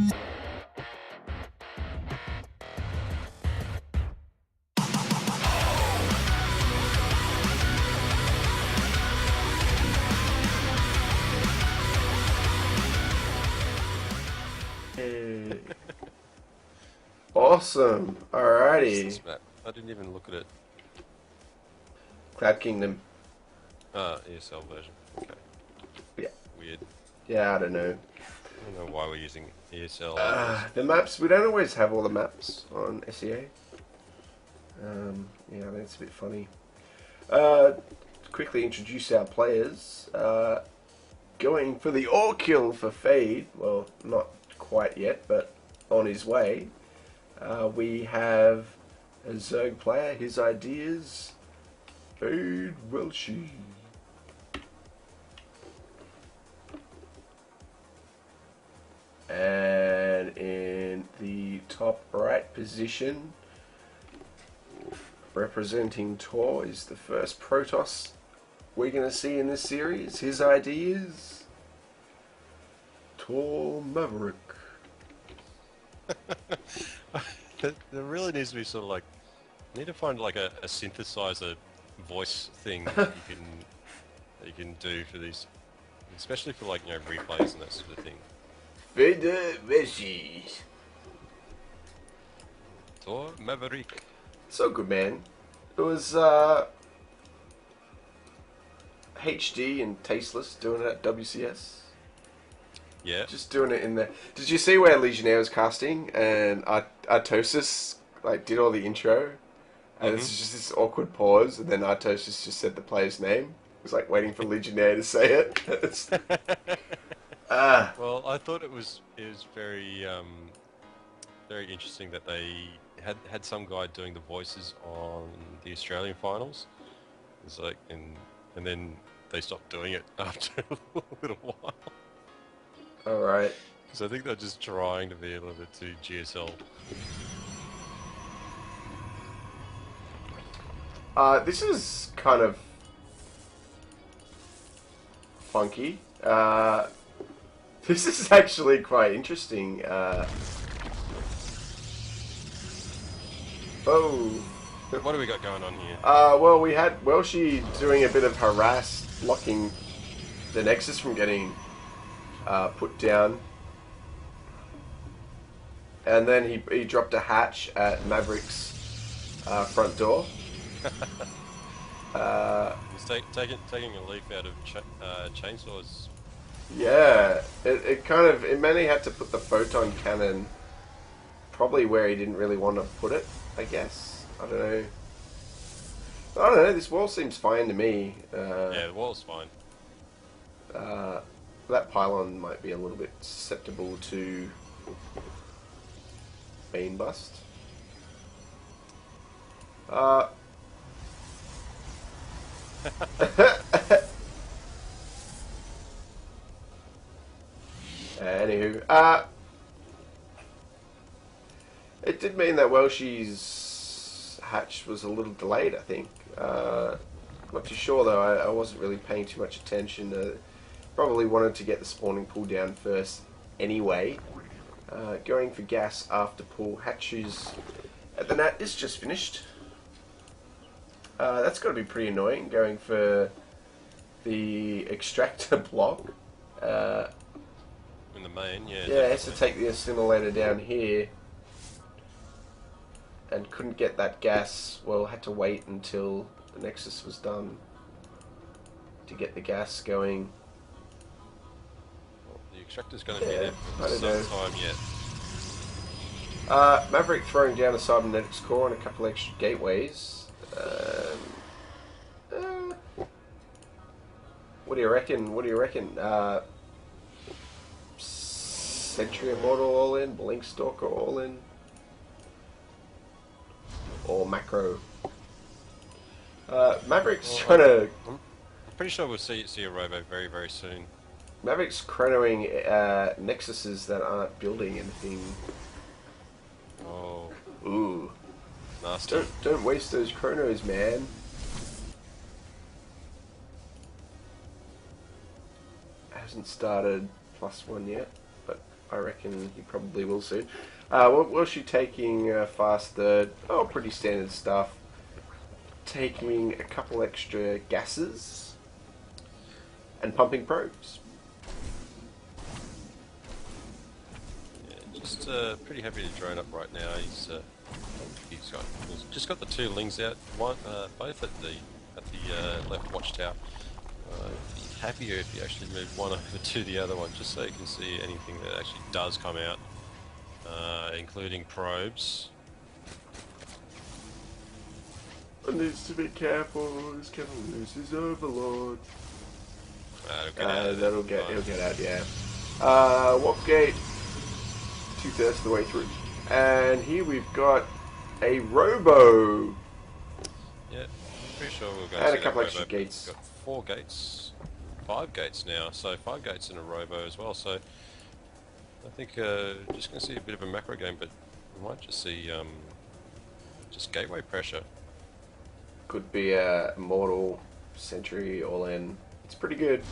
Hey. Awesome. Alrighty. What's this map? I didn't even look at it. Cloud Kingdom. ESL version. Okay. Yeah. Weird. Yeah, I don't know. I don't know why we're using ESL. The maps, we don't always have all the maps on SEA. Yeah, I mean, it's a bit funny. Quickly introduce our players. Going for the all kill for FaDe. Well, not quite yet, but on his way. We have a zerg player. His ideas. FaDe Welshi. And in the top right position, representing ToR, is the first Protoss we're going to see in this series. His ideas, ToR Maverick. There really needs to be sort of like, need to find like a synthesizer voice thing that you can do for these, especially for like, you know, replays and that sort of thing. FaDe Welshi. ToR Maverick. So good, man. It was HD and Tasteless doing it at WCS. Yeah. Just doing it in there. Did you see where Legionnaire was casting and Artosis like did all the intro? And it's just this awkward pause, and then Artosis just said the player's name. It was like waiting for Legionnaire to say it. Well, I thought it was very very interesting that they had some guy doing the voices on the Australian finals. It's like and then they stopped doing it after a little while. All right. So I think they're just trying to be a little bit too GSL. This is kind of funky. This is actually quite interesting. Oh. What do we got going on here? Well, we had Welshi doing a bit of harass, blocking the Nexus from getting put down. And then he dropped a hatch at Maverick's front door. He's taking a leaf out of ChaynesOre's. Yeah, it mainly had to put the photon cannon probably where he didn't really want to put it, I guess. I don't know, this wall seems fine to me. Yeah, the wall's fine. That pylon might be a little bit susceptible to beam bust. Anywho, it did mean that Welshi's hatch was a little delayed, I think. Not too sure though, I wasn't really paying too much attention. Probably wanted to get the spawning pool down first anyway. Going for gas after pool. Hatches at the nat is just finished. That's got to be pretty annoying, going for the extractor block. In the main, yeah. Yeah, it has to take the assimilator down here. And couldn't get that gas. Well, had to wait until the Nexus was done to get the gas going. Well, the extractor's going to be there for some time yet. Maverick throwing down a cybernetics core and a couple extra gateways. What do you reckon? Sentry Immortal all in, Blink Stalker all in, or Macro. Maverick's trying to. I'm pretty sure we'll see a robo very, very soon. Maverick's chronoing nexuses that aren't building anything. Oh. Ooh. Nasty. Don't waste those chronos, man. Hasn't started +1 yet, but I reckon he probably will soon. Was she taking fast third? Oh, pretty standard stuff. Taking a couple extra gases and pumping probes. Yeah, just pretty happy to drone up right now. He's just got the 2 lings out, both at the left watchtower. Be happier if you actually move one over to the other one, just so you can see anything that actually does come out, including probes. One needs to be careful. He's gonna lose his overlord. He'll get out. Yeah. What gate? 2/3 of the way through, and here we've got a robo. Yeah, pretty sure we're going and to a couple that extra robo, gates. We've got 4 gates, 5 gates now, so 5 gates in a robo as well. So I think just going to see a bit of a macro game, but we might just see just gateway pressure. Could be a Mortal Sentry all in. It's pretty good.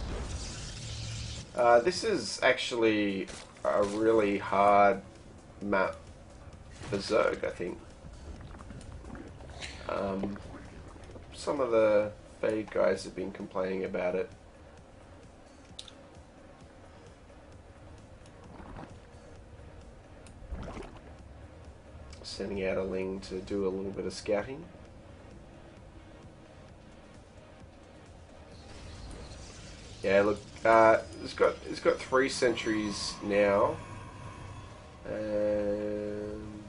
This is actually a really hard map for Zerg, I think. Some of the FaDe guys have been complaining about it. Sending out a Ling to do a little bit of scouting. Yeah, look, it's got 3 sentries now, and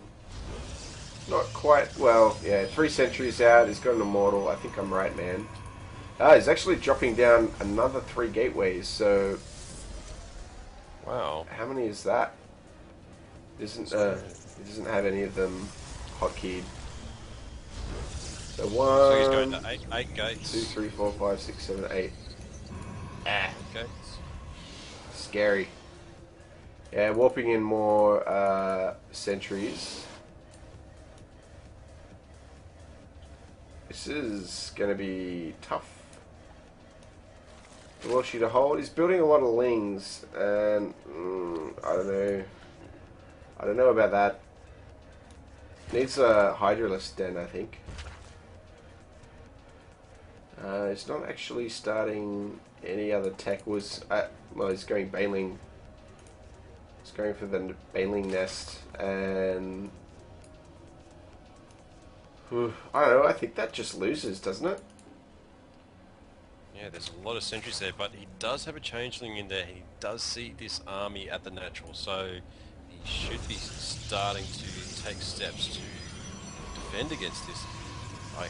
not quite. Well, yeah, 3 sentries out. He's got an immortal. I think I'm right, man. He's actually dropping down another 3 gateways. So, wow, how many is that? He doesn't have any of them hotkeyed. So 1. So he's going to 8 gates. 2, 3, 4, 5, 6, 7, 8. Okay. Scary. Yeah, warping in more sentries. This is going to be tough. Welshie to hold. He's building a lot of Lings, and I don't know. I don't know about that. Needs a Hydralisk den, I think. It's not actually starting any other tech. Well, he's going Baneling. He's going for the Baneling nest, and I don't know. I think that just loses, doesn't it? Yeah, there's a lot of sentries there, but he does have a changeling in there. He does see this army at the natural, so he should be starting to take steps to defend against this.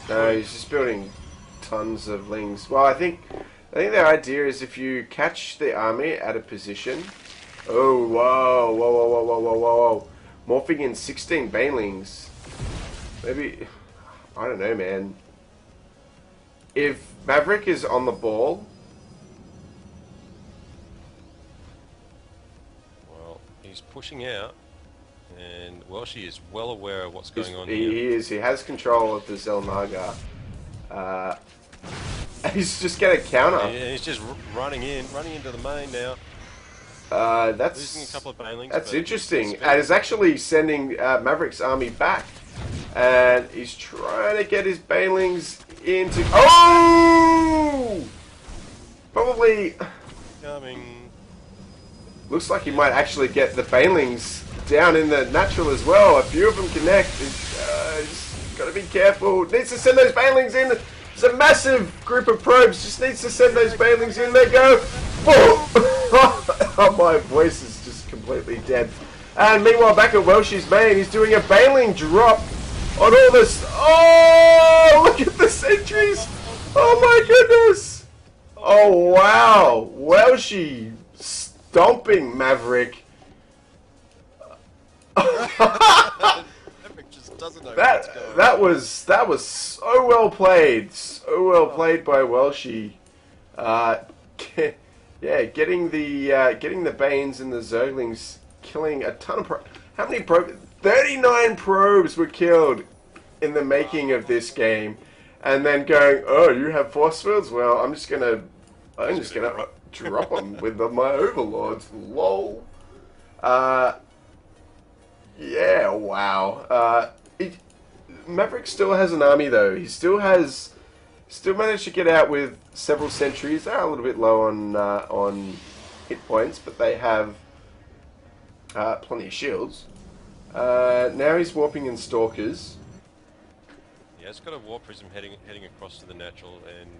No, he's just building tons of Lings. Well, I think the idea is if you catch the army at a position. Oh, whoa, whoa, whoa, whoa, whoa, whoa, whoa, whoa. Morphing in 16 Banelings. Maybe, I don't know, man. If Maverick is on the ball. Well, he's pushing out, and Welshie is well aware of what's going on here. He is. He has control of the Zelnaga. He's just going to counter. And he's just running into the main now. That's losing a couple of Banelings. That's interesting. And is actually sending Maverick's army back, and he's trying to get his Banelings into. Oh! Probably. Coming. Looks like he might actually get the Banelings down in the natural as well. A few of them connect. He's got to be careful. Needs to send those Banelings in. It's a massive group of probes. Just needs to send those Banelings in. There go. Oh, my voice is just completely dead. And meanwhile, back at Welshie's main, he's doing a Baneling drop on all this. Oh, look at the sentries. Oh, my goodness. Oh, wow. Welshie stomping Maverick. That was so well played. So well played by Welshie. Yeah, getting the Banes and the Zerglings, killing a ton of probes. How many probes? 39 probes were killed in the making of this game, and then going, oh, you have force fields? Well, I'm just gonna drop them with my overlords. Lol. Yeah, wow. Maverick still has an army though. He still managed to get out with several sentries. They're a little bit low on hit points, but they have plenty of shields. Now he's warping in stalkers. Yeah, it's got a warp prism heading across to the natural, and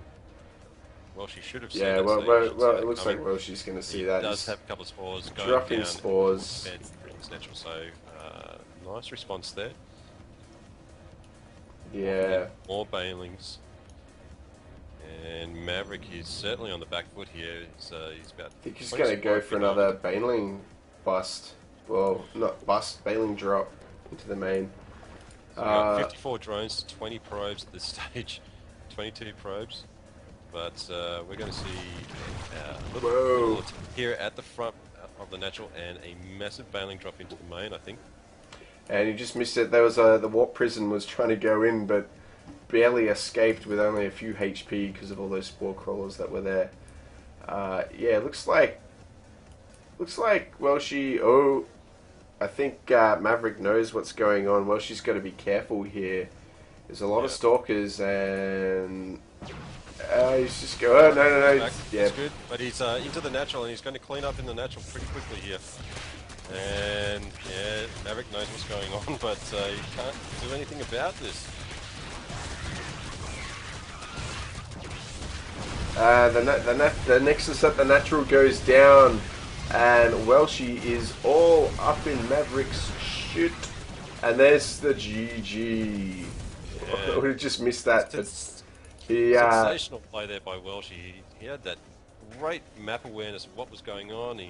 well, she should have seen Yeah, that. well, So well, you should see well that it looks coming. like Welshie's going to see He that. does have a couple of spores going dropping down spores. and it's natural, so nice response there. Yeah. More bailings. And Maverick is certainly on the back foot here. He's about. I think he's going to go for another Baneling bust. Well, not bust, Baneling drop into the main. So we've got 54 drones to 20 probes at this stage. 22 probes. But we're going to see a little attack here at the front of the natural and a massive Baneling drop into the main, I think. And he just missed it. There was the warp prison was trying to go in, but barely escaped with only a few HP because of all those spore crawlers that were there. Yeah, looks like Welshie. Oh, I think Maverick knows what's going on. Welshie's got to be careful here. There's a lot of stalkers, and he's just go. Oh no. Yeah, that's good. But he's into the natural, and he's going to clean up in the natural pretty quickly here. And yeah, Maverick knows what's going on, but he can't do anything about this. The Nexus at the natural goes down, and Welshie is all up in Maverick's shit. And there's the GG. Yeah. I would have just missed that. Sensational play there by Welshie. He had that great map awareness of what was going on.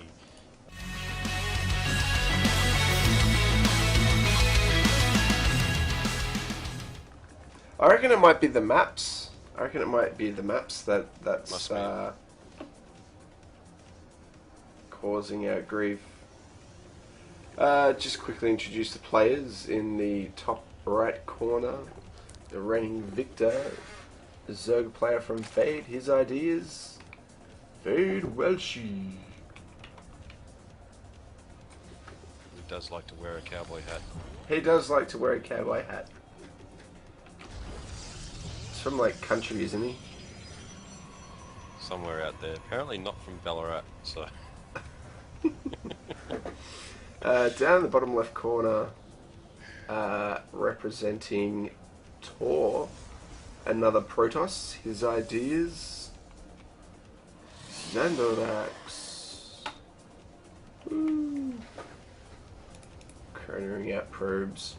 I reckon it might be the maps. That's causing our grief. Just quickly introduce the players in the top right corner. The reigning victor, the zerg player from FaDe. His ideas, FaDe Welshie. He does like to wear a cowboy hat. He does like to wear a cowboy hat. He's from like country, isn't he? Somewhere out there. Apparently not from Ballarat, so. Down in the bottom left corner, representing ToR, another Protoss. His ideas, Xandorax. Cornering out probes.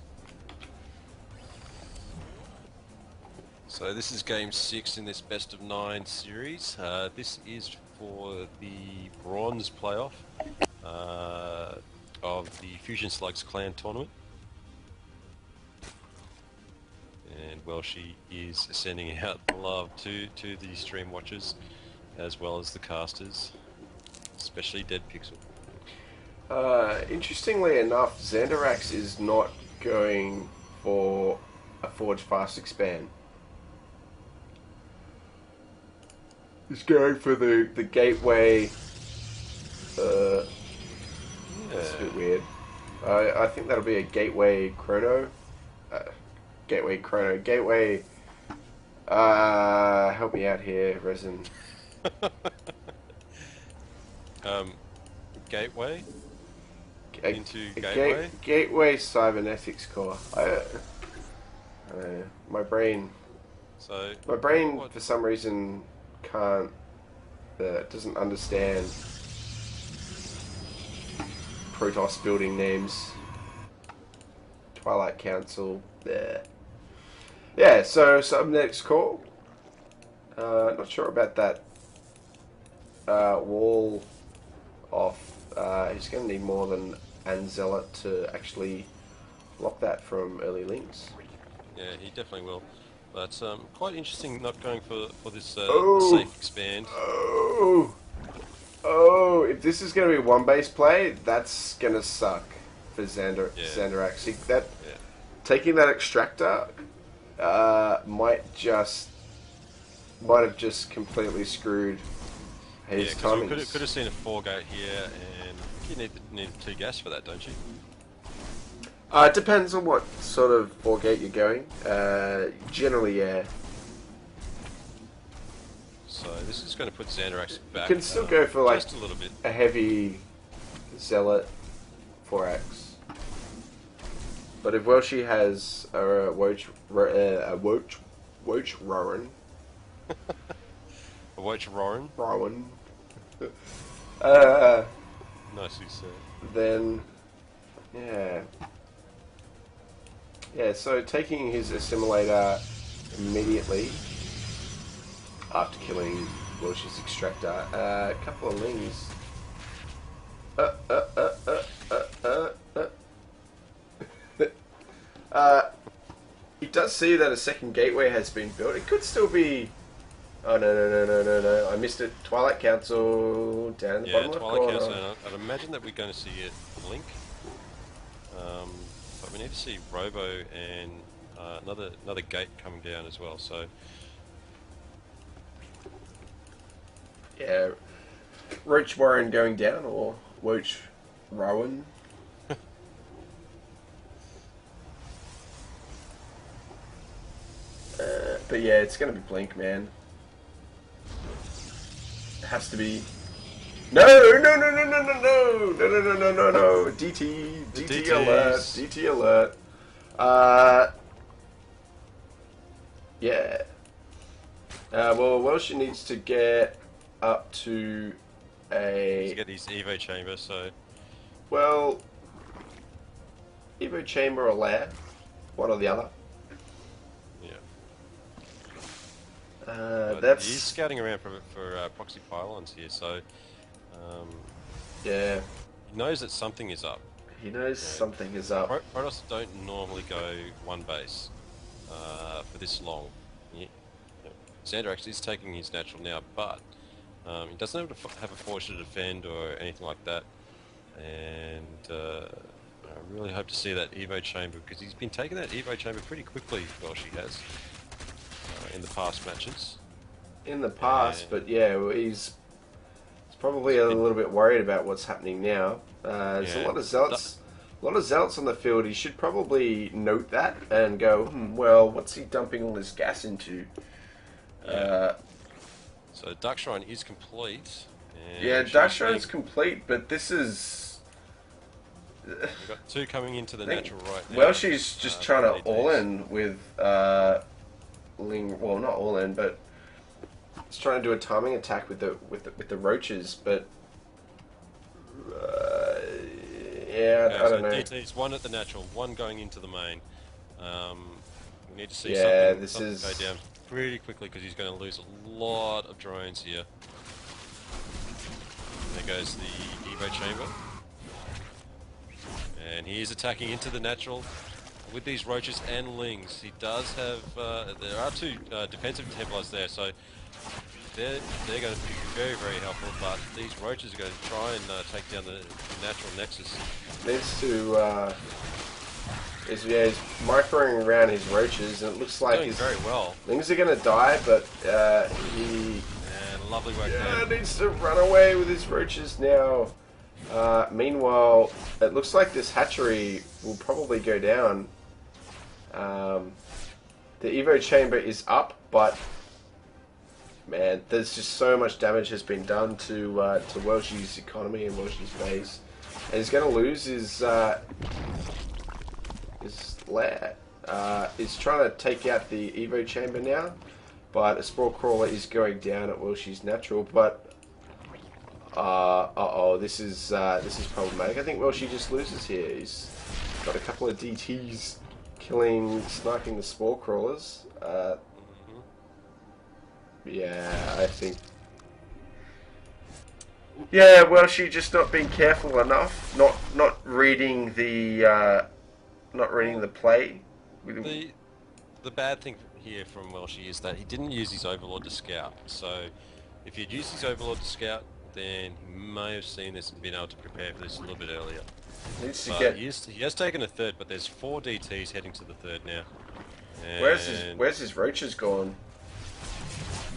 So this is game 6 in this best of 9 series. This is for the bronze playoff of the Fusion Slugs clan tournament. And Welshie is sending out love to the stream watchers as well as the casters, especially Dead Pixel. Interestingly enough, Xandorax is not going for a Forge Fast Expand. He's going for the gateway. That's a bit weird. I think that'll be a gateway chrono. Gateway. Help me out here, Resin. Gateway? Into gateway? Gateway cybernetics core. My brain. So my brain, for some reason, doesn't understand Protoss building names. Twilight Council. There. Yeah. So cybernetics core. Not sure about that wall off. He's going to need more than Anzealot to actually block that from early links. Yeah, he definitely will. But quite interesting not going for this safe expand. Oh, if this is going to be one base play, that's going to suck for Xandorax. Taking that extractor might have just completely screwed his because we timings. could have seen a 4-gate here, and you need 2 gas for that, don't you? It depends on what sort of 4-gate you're going. Generally, yeah. So this is going to put Xanderax back. You can still go for like just a little bit. a heavy zealot 4x. But if Welshie has a Woach Rowan, A Watch Roran. Nicely said. then yeah. Yeah, so taking his assimilator immediately after killing Welsh's extractor, a couple of lings. He does see that a second gateway has been built. It could still be. Oh no! I missed it. Twilight Council down in the bottom left corner. Council. I'd imagine that we're going to see it blink. But we need to see Robo and another gate coming down as well. So yeah, Roach Warren going down or Roach Rowan. But yeah, it's gonna be blink, man. It has to be. No! DT alert. Yeah. Well, she needs to get up to to get his Evo chamber. So well, Evo chamber or lair, one or the other. That's he's scouting around for proxy pylons here, so yeah. he knows that something is up. He knows something is up. Protoss don't normally go one base for this long. Xanderax is taking his natural now, but he doesn't have a force to defend or anything like that. And I really hope to see that Evo chamber, because he's been taking that Evo chamber pretty quickly. Well, she has. In the past matches. In the past, but yeah, well, he's probably a little bit worried about what's happening now. There's a lot of zealots on the field. He should probably note that and go, well, what's he dumping all this gas into? Yeah. So Dark Shrine is complete. Yeah, Dark Shrine's complete, but this is. We've got 2 coming into the natural right now. Well, she's just trying to all in with. Well, not all in, but it's trying to do a timing attack with the roaches, but yeah, I don't know. DT's 1 at the natural, 1 going into the main. We need to see something go down pretty quickly, because he's going to lose a lot of drones here. There goes the Evo chamber, and he is attacking into the natural. With these roaches and lings, he does have. There are 2 defensive Templars there, so they're going to be very, very helpful. But these roaches are going to try and take down the natural nexus. Needs to. He's microing around his roaches, and it looks like his very well. Lings are going to die, but he. And lovely work there. Needs to run away with his roaches now. Meanwhile, it looks like this hatchery will probably go down. The Evo chamber is up, but man, there's just so much damage has been done to Welshie's economy and Welshie's base, and he's going to lose his lair. He's trying to take out the Evo chamber now, but a Sprawl Crawler is going down at Welshie's natural, but this is problematic. I think Welshie just loses here. He's got a couple of DTs sniping the Spore Crawlers. Yeah, I think. Yeah, Welshie just not being careful enough, not reading the play. The bad thing here from Welshie is that he didn't use his Overlord to scout. So if he'd used his Overlord to scout, then he may have seen this and been able to prepare for this a little bit earlier. He has taken a 3rd, but there's 4 DTs heading to the 3rd now. And where's his roaches gone?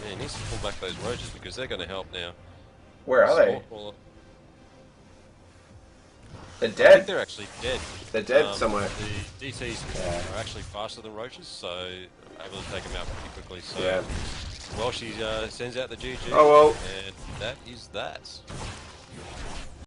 Yeah, he needs to pull back those roaches, because they're going to help now. Where are they? Sport They're I think dead. they're actually dead. They're dead somewhere. The DCs are actually faster than roaches, so able to take them out pretty quickly. So, Yeah. well, she sends out the GG, Oh well. and that is that.